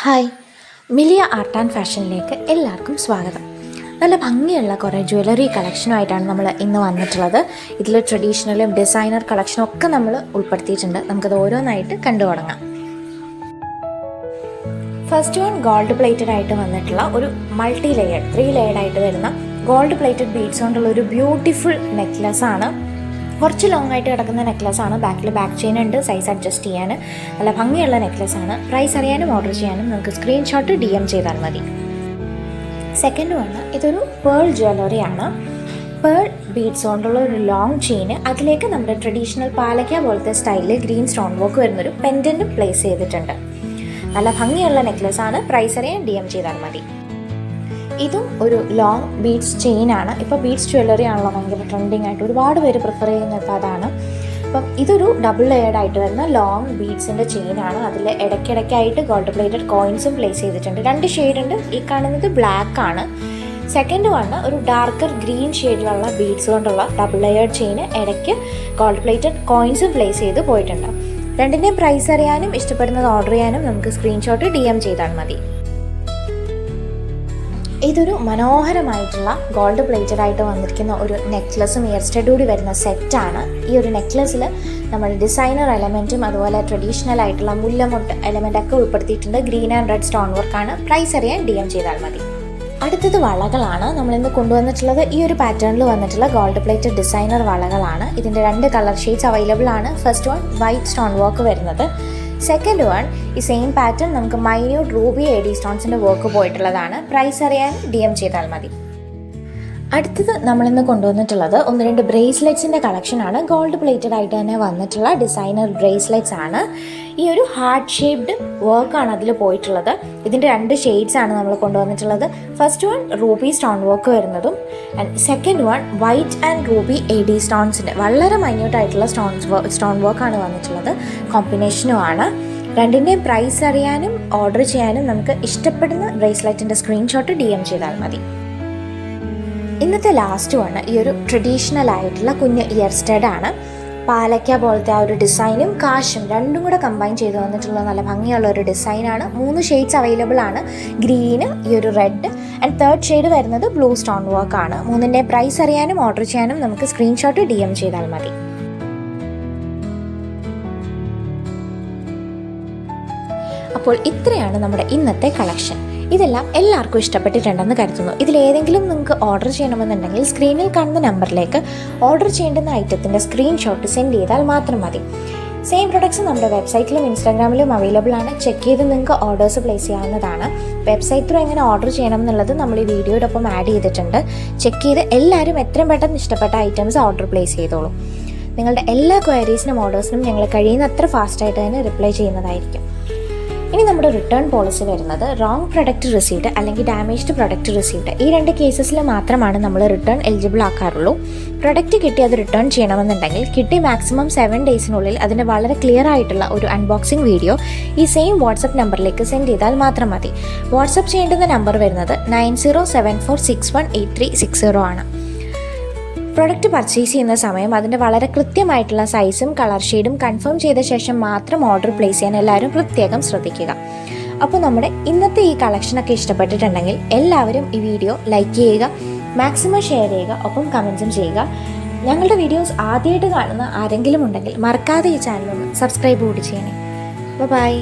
Hi, Millia art and ഫാഷനിലേക്ക് എല്ലാവർക്കും സ്വാഗതം. നല്ല ഭംഗിയുള്ള കുറേ ജ്വല്ലറി കളക്ഷനുമായിട്ടാണ് നമ്മൾ ഇന്ന് വന്നിട്ടുള്ളത്. ഇതിൽ ട്രഡീഷണലും ഡിസൈനർ കളക്ഷനും ഒക്കെ നമ്മൾ ഉൾപ്പെടുത്തിയിട്ടുണ്ട്. നമുക്കത് ഓരോന്നായിട്ട് കണ്ടു തുടങ്ങാം. ഫസ്റ്റ് വൺ ഗോൾഡ് പ്ലേറ്റഡ് ആയിട്ട് വന്നിട്ടുള്ള ഒരു മൾട്ടി ലെയർഡ് 3 ലെയർഡ് ആയിട്ട് വരുന്ന ഗോൾഡ് പ്ലേറ്റഡ് ബീഡ്സ് കൊണ്ടുള്ള ഒരു ബ്യൂട്ടിഫുൾ നെക്ലസ് ആണ്. കുറച്ച് ലോങ് ആയിട്ട് കിടക്കുന്ന നെക്ലസ് ആണ്. ബാക്കിൽ ബാക്ക് ചെയിൻ ഉണ്ട്, സൈസ് അഡ്ജസ്റ്റ് ചെയ്യാൻ നല്ല ഭംഗിയുള്ള നെക്ലസ് ആണ്. പ്രൈസ് അറിയാനും ഓർഡർ ചെയ്യാനും നമുക്ക് സ്ക്രീൻഷോട്ട് DM ചെയ്താൽ മതി. സെക്കൻഡ് വൺ, ഇതൊരു പേൾ ജ്വല്ലറി ആണ്. പേൾ ബീഡ്സ് കൊണ്ടുള്ള ഒരു ലോങ് ചെയിൻ, അതിലേക്ക് നമ്മുടെ ട്രഡീഷണൽ പാലക്ക പോലത്തെ സ്റ്റൈലിൽ ഗ്രീൻ സ്റ്റോൺ വർക്ക് വരുന്നൊരു പെൻഡൻറ്റും പ്ലേസ് ചെയ്തിട്ടുണ്ട്. നല്ല ഭംഗിയുള്ള നെക്ലസ് ആണ്. പ്രൈസ് അറിയാൻ DM ചെയ്താൽ മതി. ഇതും ഒരു ലോങ് ബീഡ്സ് ചെയിൻ ആണ്. ഇപ്പോൾ ബീഡ്സ് ജ്വല്ലറി ആണല്ലോ ഭയങ്കര ട്രെൻഡിങ് ആയിട്ട് ഒരുപാട് പേര് പ്രിഫർ ചെയ്യുന്നത് അതാണ്. അപ്പം ഇതൊരു ഡബിൾ ലെയർഡ് ആയിട്ട് വരുന്ന ലോങ് ബീഡ്സിൻ്റെ ചെയിനാണ്. അതിൽ ഇടയ്ക്കിടയ്ക്കായിട്ട് ഗോൾഡ് പ്ലേറ്റഡ് കോയിൻസും പ്ലേസ് ചെയ്തിട്ടുണ്ട്. 2 ഷെയ്ഡ് ഉണ്ട്. ഈ കാണുന്നത് ബ്ലാക്ക് ആണ്. സെക്കൻഡ് വൺ ഒരു ഡാർക്കർ ഗ്രീൻ ഷെയ്ഡിലുള്ള ബീഡ്സ് കൊണ്ടുള്ള ഡബിൾ ലെയർഡ് ചെയിൻ, ഇടയ്ക്ക് ഗോൾഡ് പ്ലേറ്റഡ് കോയിൻസും പ്ലേസ് ചെയ്ത് പോയിട്ടുണ്ട്. രണ്ടിൻ്റെയും പ്രൈസ് അറിയാനും ഇഷ്ടപ്പെടുന്നത് ഓർഡർ ചെയ്യാനും നമുക്ക് സ്ക്രീൻഷോട്ട് DM ചെയ്താൽ മതി. ഇതൊരു മനോഹരമായിട്ടുള്ള ഗോൾഡ് പ്ലേറ്റഡ് ആയിട്ട് വന്നിരിക്കുന്ന ഒരു നെക്ലസും ഇയർ സ്റ്റഡ് കൂടി വരുന്ന സെറ്റാണ്. ഈ ഒരു നെക്ലസിൽ നമ്മൾ ഡിസൈനർ എലമെൻറ്റും അതുപോലെ ട്രഡീഷണൽ ആയിട്ടുള്ള മുല്ലമൊട്ട് എലമെൻ്റൊക്കെ ഉൾപ്പെടുത്തിയിട്ടുണ്ട്. ഗ്രീൻ ആൻഡ് റെഡ് സ്റ്റോൺ വർക്കാണ്. പ്രൈസ് അറിയാൻ DM ചെയ്താൽ മതി. അടുത്തത് വളകളാണ്. നമ്മളിന്ന് കൊണ്ടുവന്നിട്ടുള്ളത് ഈ ഒരു പാറ്റേണിൽ വന്നിട്ടുള്ള ഗോൾഡ് പ്ലേറ്റഡ് ഡിസൈനർ വളകളാണ്. ഇതിൻ്റെ 2 കളർ ഷെയ്ഡ്സ് അവൈലബിൾ ആണ്. First one white stone work വരുന്നത്. സെക്കൻഡ് വൺ ഈ സെയിം പാറ്റേൺ നമുക്ക് മൈന്യൂട്ട് റൂബി AD സ്റ്റോൺസിൻ്റെ വർക്ക് പോയിട്ടുള്ളതാണ്. പ്രൈസ് അറിയാൻ DM ചെയ്താൽ മതി. അടുത്തത് നമ്മളിന്ന് കൊണ്ടുവന്നിട്ടുള്ളത് 1-2 ബ്രേസ്ലെറ്റ്സിൻ്റെ കളക്ഷനാണ്. ഗോൾഡ് പ്ലേറ്റഡ് ആയിട്ട് തന്നെ വന്നിട്ടുള്ള ഡിസൈനർ ബ്രേസ്ലെറ്റ്സ് ആണ്. ഈ ഒരു ഹാർട്ട് ഷേപ്ഡ് വർക്കാണ് അതിൽ പോയിട്ടുള്ളത്. ഇതിൻ്റെ 2 ഷെയ്ഡ്സ് ആണ് നമ്മൾ കൊണ്ടുവന്നിട്ടുള്ളത്. First one ruby stone work വരുന്നതും and second one white and ruby AD സ്റ്റോൺസിൻ്റെ വളരെ മൈന്യൂട്ടായിട്ടുള്ള സ്റ്റോൺ വർക്കാണ് വന്നിട്ടുള്ളത്. കോമ്പിനേഷനുമാണ്. രണ്ടിൻ്റെയും പ്രൈസ് അറിയാനും ഓർഡർ ചെയ്യാനും നമുക്ക് ഇഷ്ടപ്പെടുന്ന ബ്രേസ്ലെറ്റിൻ്റെ സ്ക്രീൻഷോട്ട് DM ചെയ്താൽ മതി. ഇന്നത്തെ ലാസ്റ്റ് വൺ ഈ ഒരു ട്രഡീഷണൽ ആയിട്ടുള്ള കുഞ്ഞ് ഇയർ സ്റ്റഡ് ആണ്. പാലക്ക പോലത്തെ ആ ഒരു ഡിസൈനും കാശും രണ്ടും കൂടെ കമ്പൈൻ ചെയ്ത് വന്നിട്ടുള്ള നല്ല ഭംഗിയുള്ള ഒരു ഡിസൈനാണ്. 3 ഷെയ്ഡ്സ് അവൈലബിൾ ആണ്. ഗ്രീന്, ഈ ഒരു റെഡ് ആൻഡ് തേർഡ് ഷെയ്ഡ് വരുന്നത് ബ്ലൂ സ്റ്റോൺ വർക്ക് ആണ്. 3ൻ്റെ പ്രൈസ് അറിയാനും ഓർഡർ ചെയ്യാനും നമുക്ക് സ്ക്രീൻഷോട്ട് DM ചെയ്താൽ മതി. അപ്പോൾ ഇത്രയാണ് നമ്മുടെ ഇന്നത്തെ കളക്ഷൻ. ഇതെല്ലാം എല്ലാവർക്കും ഇഷ്ടപ്പെട്ടിട്ടുണ്ടെന്ന് കരുതുന്നു. ഇതിലേതെങ്കിലും നിങ്ങൾക്ക് ഓർഡർ ചെയ്യണമെന്നുണ്ടെങ്കിൽ സ്ക്രീനിൽ കാണുന്ന നമ്പറിലേക്ക് ഓർഡർ ചെയ്യേണ്ടുന്ന ഐറ്റത്തിൻ്റെ സ്ക്രീൻഷോട്ട് സെൻഡ് ചെയ്താൽ മാത്രം മതി. സെയിം പ്രൊഡക്ട്സ് നമ്മുടെ വെബ്സൈറ്റിലും ഇൻസ്റ്റാഗ്രാമിലും അവൈലബിൾ ആണ്. ചെക്ക് ചെയ്ത് നിങ്ങൾക്ക് ഓർഡേഴ്സ് പ്ലേസ് ചെയ്യാവുന്നതാണ്. വെബ്സൈറ്റ് ത്രൂ എങ്ങനെ ഓർഡർ ചെയ്യണം എന്നുള്ളത് നമ്മൾ ഈ വീഡിയോയോടൊപ്പം ആഡ് ചെയ്തിട്ടുണ്ട്. ചെക്ക് ചെയ്ത് എല്ലാവരും എത്രയും പെട്ടെന്ന് ഇഷ്ടപ്പെട്ട ഐറ്റംസ് ഓർഡർ പ്ലേസ് ചെയ്തോളൂ. നിങ്ങളുടെ എല്ലാ ക്വയറീസിനും ഓർഡേഴ്സിനും ഞങ്ങൾ കഴിയുന്ന അത്ര ഫാസ്റ്റായിട്ട് തന്നെ റിപ്ലൈ ചെയ്യുന്നതായിരിക്കും. ഇനി നമ്മുടെ റിട്ടേൺ പോളിസി വരുന്നത് റോങ് പ്രൊഡക്റ്റ് റിസീവ്ഡ് അല്ലെങ്കിൽ ഡാമേജ്ഡ് പ്രൊഡക്റ്റ് റിസീവ്ഡ് ഈ 2 കേസസിൽ മാത്രമാണ് നമ്മൾ റിട്ടേൺ എലിജിബിൾ ആക്കാറുള്ളൂ. പ്രൊഡക്റ്റ് കിട്ടി അത് റിട്ടേൺ ചെയ്യണമെന്നുണ്ടെങ്കിൽ കിട്ടി മാക്സിമം 7 ഡേയ്സിനുള്ളിൽ അതിൻ്റെ വളരെ ക്ലിയർ ആയിട്ടുള്ള ഒരു അൺബോക്സിംഗ് വീഡിയോ ഈ സെയിം വാട്സപ്പ് നമ്പറിലേക്ക് സെൻഡ് ചെയ്താൽ മാത്രം മതി. വാട്സപ്പ് ചെയ്യേണ്ടുന്ന നമ്പർ വരുന്നത് 9074618360 ആണ്. പ്രൊഡക്റ്റ് പർച്ചേസ് ചെയ്യുന്ന സമയം അതിൻ്റെ വളരെ കൃത്യമായിട്ടുള്ള സൈസും കളർ ഷെയ്ഡും കൺഫേം ചെയ്ത ശേഷം മാത്രം ഓർഡർ പ്ലേസ് ചെയ്യാൻ എല്ലാവരും പ്രത്യേകം ശ്രദ്ധിക്കുക. അപ്പോൾ നമ്മുടെ ഇന്നത്തെ ഈ കളക്ഷനൊക്കെ ഇഷ്ടപ്പെട്ടിട്ടുണ്ടെങ്കിൽ എല്ലാവരും ഈ വീഡിയോ ലൈക്ക് ചെയ്യുക, മാക്സിമം ഷെയർ ചെയ്യുക, ഒപ്പം കമൻസും ചെയ്യുക. ഞങ്ങളുടെ വീഡിയോസ് ആദ്യമായിട്ട് കാണുന്ന ആരെങ്കിലും ഉണ്ടെങ്കിൽ മറക്കാതെ ഈ ചാനലൊന്ന് സബ്സ്ക്രൈബ് കൂടി ചെയ്യണേ. ബൈ.